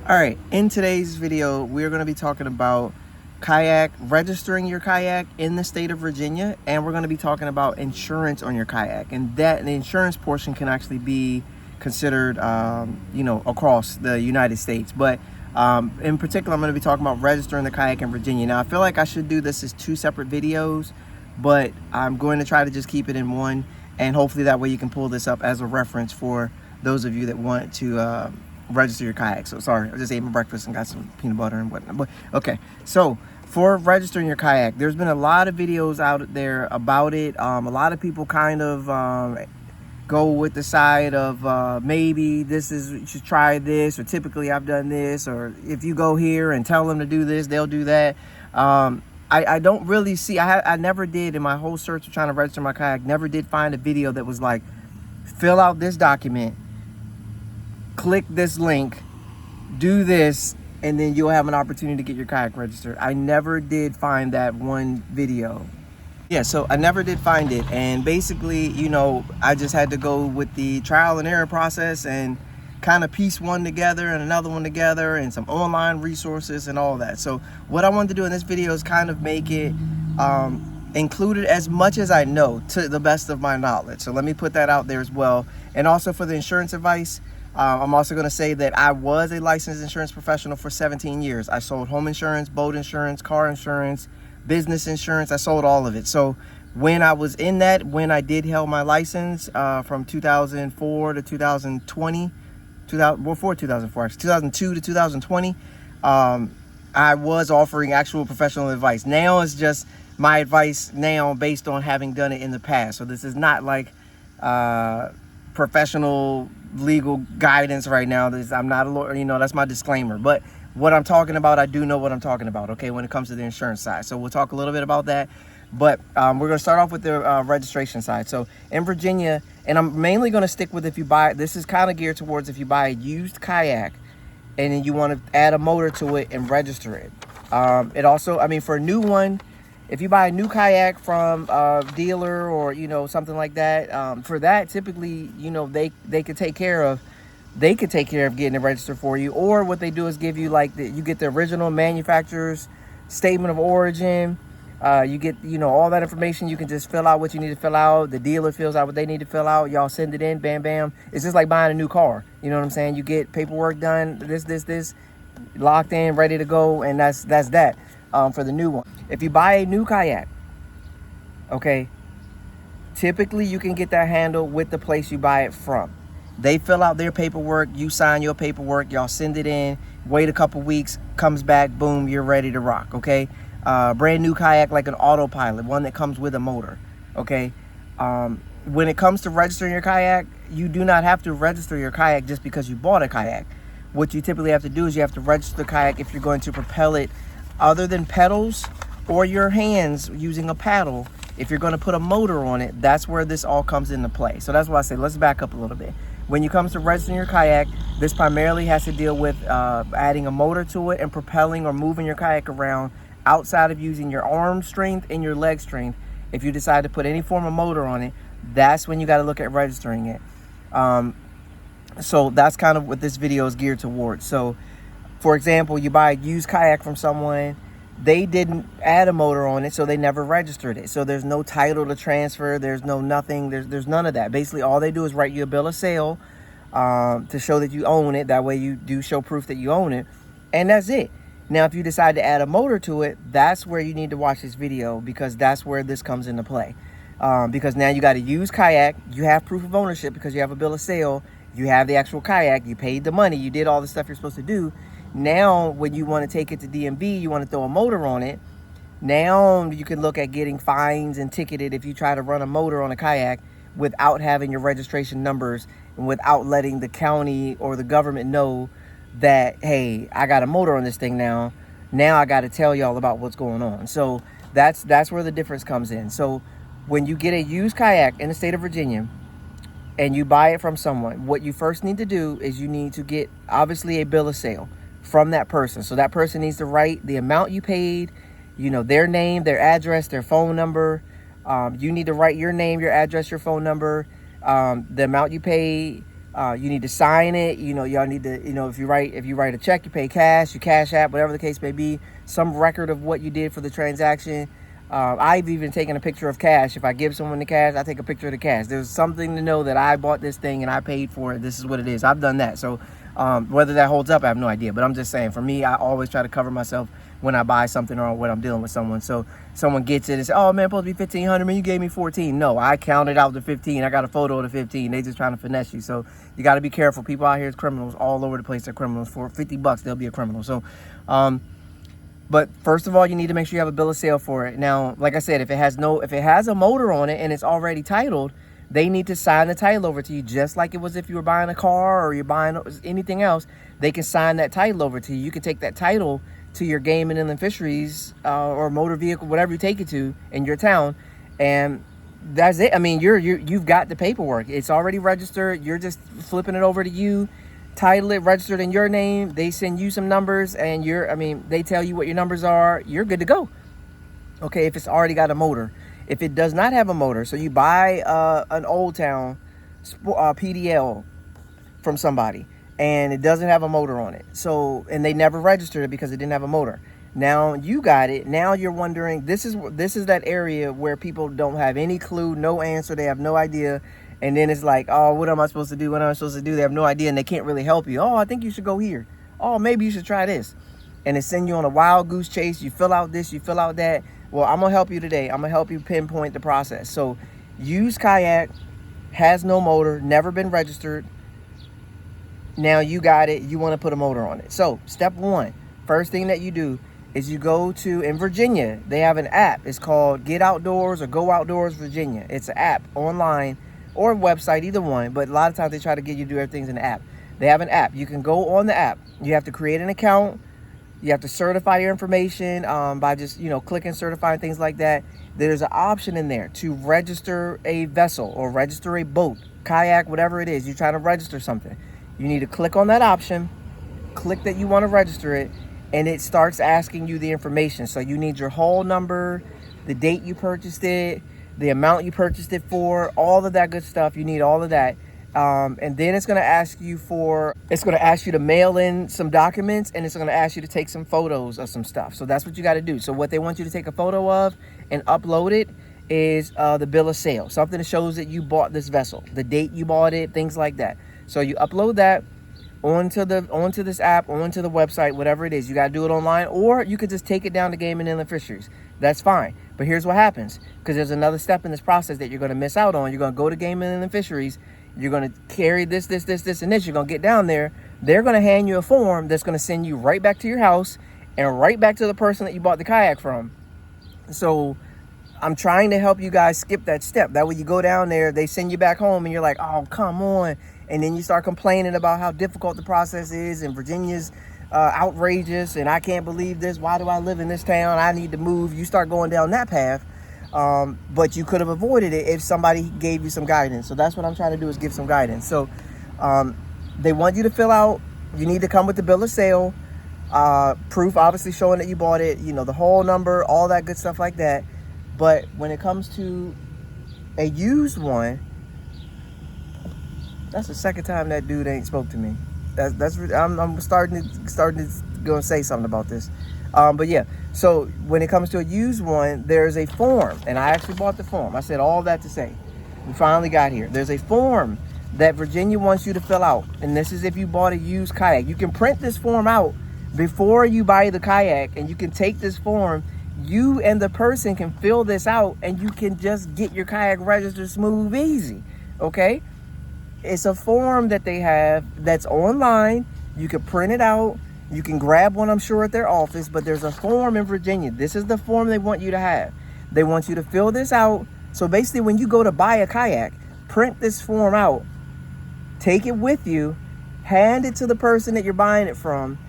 All right, in today's video, we're going to be talking about registering your kayak in the state of Virginia, and we're going to be talking about insurance on your kayak. And that the insurance portion can actually be considered, across the United States. But in particular, I'm going to be talking about registering the kayak in Virginia. Now, I feel like I should do this as two separate videos, but I'm going to try to just keep it in one, and hopefully that way you can pull this up as a reference for those of you that want to register your kayak. So sorry, I just ate my breakfast and got some peanut butter and whatnot. But okay, so for registering your kayak, there's been a lot of videos out there about it. A lot of people kind of go with the side of maybe you should try this, or typically I've done this, or if you go here and tell them to do this, they'll do that. I don't really see, I never did in my whole search of trying to register my kayak, never did find a video that was like, fill out this document, click this link, do this, and then you'll have an opportunity to get your kayak registered. I never did find that one video. Yeah, so I never did find it. And basically, I just had to go with the trial and error process and kind of piece one together and another one together and some online resources and all that. So what I wanted to do in this video is kind of make it included as much as I know to the best of my knowledge. So let me put that out there as well. And also for the insurance advice, I'm also going to say that I was a licensed insurance professional for 17 years. I sold home insurance, boat insurance, car insurance, business insurance. I sold all of it. So when I was in that, when I did held my license from 2004 to 2020, 2002 to 2020, I was offering actual professional advice. Now it's just my advice now based on having done it in the past. So this is not like professional legal guidance right now. I'm not a lawyer, that's my disclaimer. But what I'm talking about, I do know what I'm talking about, okay, when it comes to the insurance side. So we'll talk a little bit about that. But we're going to start off with the registration side. So in Virginia, and I'm mainly going to stick with if you buy, this is kind of geared towards if you buy a used kayak and then you want to add a motor to it and register it. It also, for a new one, if you buy a new kayak from a dealer or, something like that, for that, typically, they could take care of getting it registered for you. Or what they do is give you you get the original manufacturer's statement of origin. You get, all that information. You can just fill out what you need to fill out. The dealer fills out what they need to fill out. Y'all send it in, bam, bam. It's just like buying a new car. You know what I'm saying? You get paperwork done, this, locked in, ready to go. And that's that for the new one. If you buy a new kayak, okay, typically you can get that handled with the place you buy it from. They fill out their paperwork, you sign your paperwork, y'all send it in, wait a couple weeks, comes back, boom, you're ready to rock, okay? Brand new kayak, like an autopilot, one that comes with a motor, okay? When it comes to registering your kayak, you do not have to register your kayak just because you bought a kayak. What you typically have to do is you have to register the kayak if you're going to propel it other than pedals or your hands using a paddle. If you're going to put a motor on it, that's where this all comes into play. So that's why I say let's back up a little bit. When it comes to registering your kayak, this primarily has to deal with adding a motor to it and propelling or moving your kayak around outside of using your arm strength and your leg strength. If you decide to put any form of motor on it, that's when you got to look at registering it. So that's kind of what this video is geared towards. So for example, you buy a used kayak from someone, they didn't add a motor on it, so they never registered it. So there's no title to transfer, there's no nothing, there's none of that. Basically, all they do is write you a bill of sale to show that you own it. That way you do show proof that you own it, and that's it. Now, if you decide to add a motor to it, that's where you need to watch this video, because that's where this comes into play. Because now you got a used kayak, you have proof of ownership because you have a bill of sale, you have the actual kayak, you paid the money, you did all the stuff you're supposed to do. Now, when you want to take it to DMV, you want to throw a motor on it. Now you can look at getting fines and ticketed if you try to run a motor on a kayak without having your registration numbers and without letting the county or the government know that, hey, I got a motor on this thing now. Now I got to tell y'all about what's going on. So that's where the difference comes in. So when you get a used kayak in the state of Virginia and you buy it from someone, what you first need to do is you need to get, obviously, a bill of sale from that person. So that person needs to write the amount you paid, their name, their address, their phone number. You need to write your name, your address, your phone number, the amount you paid, You need to sign it. You know, y'all need to, you know, if you write a check, you pay cash, you cash app, whatever the case may be, some record of what you did for the transaction. I've even taken a picture of cash. If I give someone the cash, I take a picture of the cash. There's something to know that I bought this thing and I paid for it. This is what it is. I've done that. So whether that holds up, I have no idea. But I'm just saying, for me, I always try to cover myself when I buy something or when I'm dealing with someone. So someone gets it and says, oh man, it's supposed to be 1,500, man, you gave me 14. No, I counted out the 15. I got a photo of the 15. They just trying to finesse you. So you got to be careful. People out here is criminals all over the place. They're criminals. For $50, they'll be a criminal. So but first of all, you need to make sure you have a bill of sale for it. Now, like I said, if it has a motor on it and it's already titled, they need to sign the title over to you, just like it was if you were buying a car or you're buying anything else. They can sign that title over to you. You can take that title to your game and inland fisheries or motor vehicle, whatever you take it to in your town, and that's it. I mean, you've got the paperwork. It's already registered. You're just flipping it over to you. Title it, registered in your name. They send you some numbers and they tell you what your numbers are. You're good to go. Okay, if it's already got a motor. If it does not have a motor, so you buy an Old Town PDL from somebody and it doesn't have a motor on it. So, and they never registered it because it didn't have a motor. Now you got it. Now you're wondering, this is that area where people don't have any clue, no answer. They have no idea. And then it's like, oh, what am I supposed to do? What am I supposed to do? They have no idea and they can't really help you. Oh, I think you should go here. Oh, maybe you should try this. And it send you on a wild goose chase. You fill out this, you fill out that. Well, I'm going to help you today. I'm going to help you pinpoint the process. So, Used Kayak has no motor, never been registered. Now you got it. You want to put a motor on it. So, step one, first thing that you do is you go to, in Virginia, they have an app. It's called Get Outdoors or Go Outdoors Virginia. It's an app online or website, either one, but a lot of times they try to get you to do everything in the app. They have an app. You can go on the app. You have to create an account. You have to certify your information by just, clicking certify and things like that. There's an option in there to register a vessel or register a boat, kayak, whatever it is. You're trying to register something. You need to click on that option, click that you want to register it, and it starts asking you the information. So you need your hull number, the date you purchased it, the amount you purchased it for, all of that good stuff. You need all of that. And then it's going to ask you to mail in some documents, and it's going to ask you to take some photos of some stuff. So that's what you got to do. So what they want you to take a photo of and upload it is the bill of sale, something that shows that you bought this vessel, the date you bought it, things like that. So you upload that onto this app, onto the website, whatever it is. You got to do it online, or you could just take it down to Game and Inland Fisheries. That's fine. But here's what happens, because there's another step in this process that you're going to miss out on. You're going to go to Game and Inland Fisheries. You're going to carry this, and this. You're going to get down there. They're going to hand you a form that's going to send you right back to your house and right back to the person that you bought the kayak from. So I'm trying to help you guys skip that step. That way you go down there, they send you back home, and you're like, oh, come on. And then you start complaining about how difficult the process is, and Virginia's outrageous, and I can't believe this. Why do I live in this town? I need to move. You start going down that path. But you could have avoided it if somebody gave you some guidance. So that's what I'm trying to do, is give some guidance. So they want you to fill out, you need to come with the bill of sale, proof obviously showing that you bought it, the whole number, all that good stuff like that. But when it comes to a used one, that's the second time that dude ain't spoke to me. I'm starting to go and say something about this. But yeah, so when it comes to a used one, there's a form, and I actually bought the form. I said all that to say, we finally got here. There's a form that Virginia wants you to fill out, and this is if you bought a used kayak. You can print this form out before you buy the kayak, and you can take this form. You and the person can fill this out, and you can just get your kayak registered smooth, easy. Okay? It's a form that they have that's online. You can print it out. You can grab one, I'm sure, at their office, but there's a form in Virginia. This is the form they want you to have. They want you to fill this out. So basically, when you go to buy a kayak, print this form out, take it with you, hand it to the person that you're buying it from,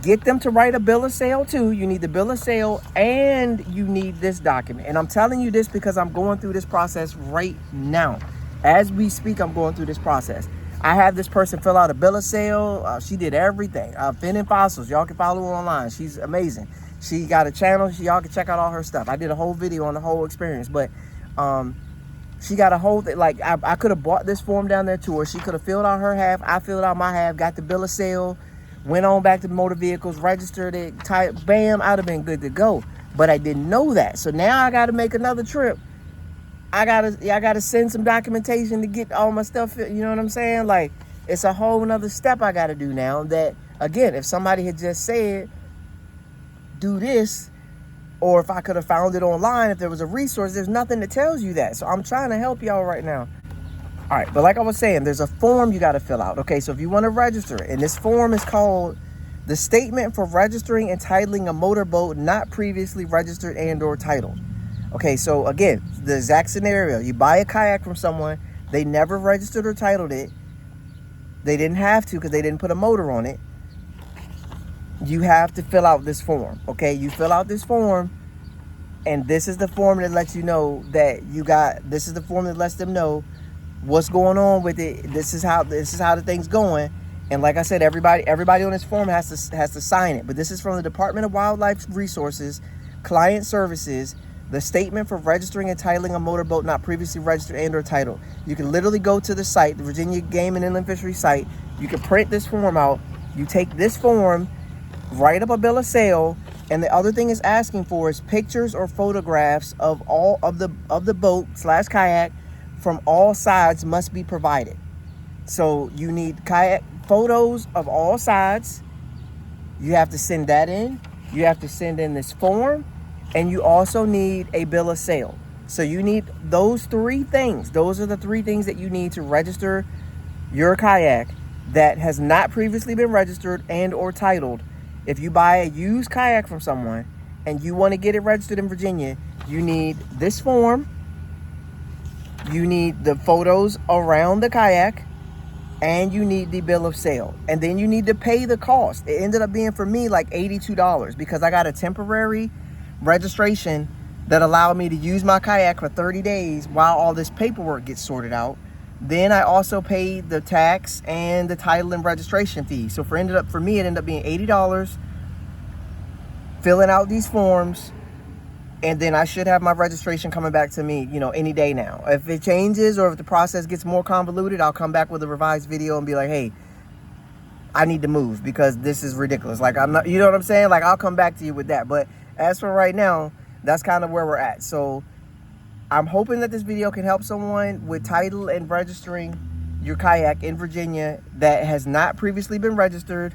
get them to write a bill of sale too. You need the bill of sale and you need this document. And I'm telling you this because I'm going through this process right now. As we speak, I'm going through this process. I have this person fill out a bill of sale. She did everything. Fin and Fossils. Y'all can follow her online. She's amazing. She got a channel. Y'all can check out all her stuff. I did a whole video on the whole experience. But She got a whole thing. Like, I could have bought this form down there to her. She could have filled out her half. I filled out my half, got the bill of sale, went on back to motor vehicles, registered it, bam, I'd have been good to go. But I didn't know that. So now I got to make another trip. I gotta send some documentation to get all my stuff. You know what I'm saying? Like, it's a whole nother step I got to do now. That, again, if somebody had just said, do this, or if I could have found it online, if there was a resource, there's nothing that tells you that. So I'm trying to help y'all right now. All right, but like I was saying, there's a form you got to fill out. Okay, so if you want to register it, and this form is called the Statement for Registering and Titling a Motorboat Not Previously Registered and or Titled. Okay, so again, the exact scenario. You buy a kayak from someone, they never registered or titled it. They didn't have to because they didn't put a motor on it. You have to fill out this form, okay? You fill out this form, and this is the form that lets you know that this is the form that lets them know what's going on with it. This is how the thing's going. And like I said, everybody on this form has to sign it. But this is from the Department of Wildlife Resources, Client Services, the Statement for Registering and Titling a Motorboat Not Previously Registered and or Titled. You can literally go to the site, the Virginia Game and Inland Fisheries site. You can print this form out. You take this form, write up a bill of sale, and the other thing it's asking for is pictures or photographs of all of the boat / kayak from all sides must be provided. So you need kayak photos of all sides. You have to send that in. You have to send in this form, and you also need a bill of sale. So you need those 3 things. Those are the 3 things that you need to register your kayak that has not previously been registered and or titled. If you buy a used kayak from someone and you want to get it registered in Virginia, you need this form, you need the photos around the kayak, and you need the bill of sale. And then you need to pay the cost. It ended up being, for me, like $82 because I got a temporary registration that allowed me to use my kayak for 30 days while all this paperwork gets sorted out. Then I also paid the tax and the title and registration fee. So for me, it ended up being $80, filling out these forms, and then I should have my registration coming back to me, any day now. If it changes or if the process gets more convoluted, I'll come back with a revised video and be like, hey, I need to move because this is ridiculous. Like, I'm not, you know what I'm saying? Like, I'll come back to you with that. But as for right now, that's kind of where we're at. So I'm hoping that this video can help someone with title and registering your kayak in Virginia that has not previously been registered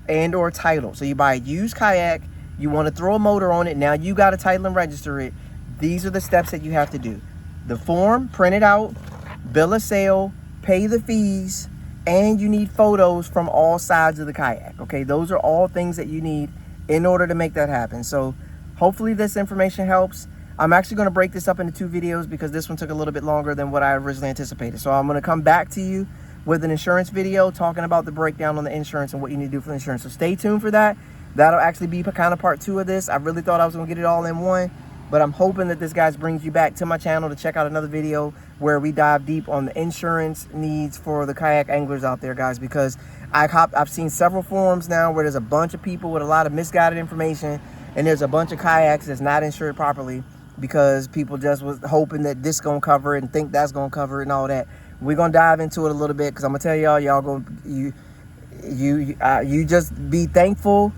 and or titled. So you buy a used kayak, you want to throw a motor on it, now you got to title and register it. These are the steps that you have to do. The form, print it out, bill of sale, pay the fees, and you need photos from all sides of the kayak. Okay, those are all things that you need in order to make that happen. So hopefully this information helps. I'm actually going to break this up into 2 videos because this one took a little bit longer than what I originally anticipated. So I'm going to come back to you with an insurance video talking about the breakdown on the insurance and what you need to do for the insurance. So stay tuned for that. That'll actually be kind of part 2 of this. I really thought I was going to get it all in one, but I'm hoping that this, guys, brings you back to my channel to check out another video where we dive deep on the insurance needs for the kayak anglers out there, guys, because I've seen several forums now where there's a bunch of people with a lot of misguided information, and there's a bunch of kayaks that's not insured properly because people just was hoping that this gonna cover it and think that's gonna cover it and all that. We're gonna dive into it a little bit because I'm gonna tell you just be thankful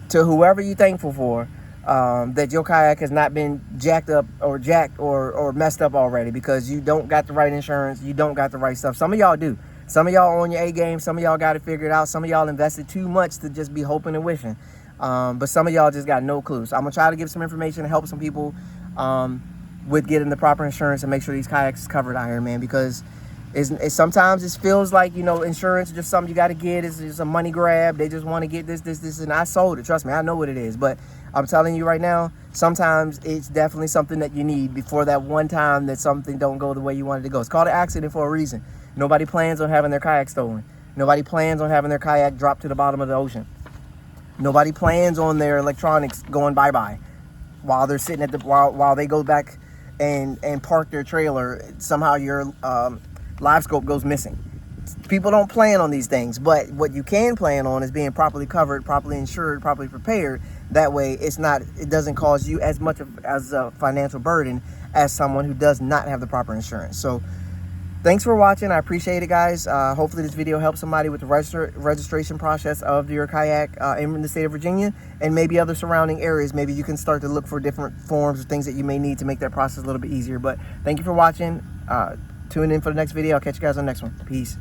to whoever you're thankful for, that your kayak has not been jacked or messed up already because you don't got the right insurance, you don't got the right stuff. Some of y'all do. Some of y'all on your A game, some of y'all got it figured out, some of y'all invested too much to just be hoping and wishing. But some of y'all just got no clue. So I'm gonna try to give some information to help some people with getting the proper insurance and make sure these kayaks is covered out here, man, because it's sometimes it feels like, insurance is just something you got to get. It's just a money grab. They just want to get this, and I sold it. Trust me, I know what it is. But I'm telling you right now, sometimes it's definitely something that you need before that one time that something don't go the way you wanted to go. It's called an accident for a reason. Nobody plans on having their kayak stolen. Nobody plans on having their kayak dropped to the bottom of the ocean. Nobody plans on their electronics going bye-bye while they're sitting at while they go back and park their trailer. Somehow your live scope goes missing. People don't plan on these things, but what you can plan on is being properly covered, properly insured, properly prepared. That way it doesn't cause you as much as a financial burden as someone who does not have the proper insurance. So thanks for watching. I appreciate it, guys. Hopefully this video helps somebody with the registration process of your kayak in the state of Virginia and maybe other surrounding areas. Maybe you can start to look for different forms or things that you may need to make that process a little bit easier. But thank you for watching. Tune in for the next video. I'll catch you guys on the next one. Peace.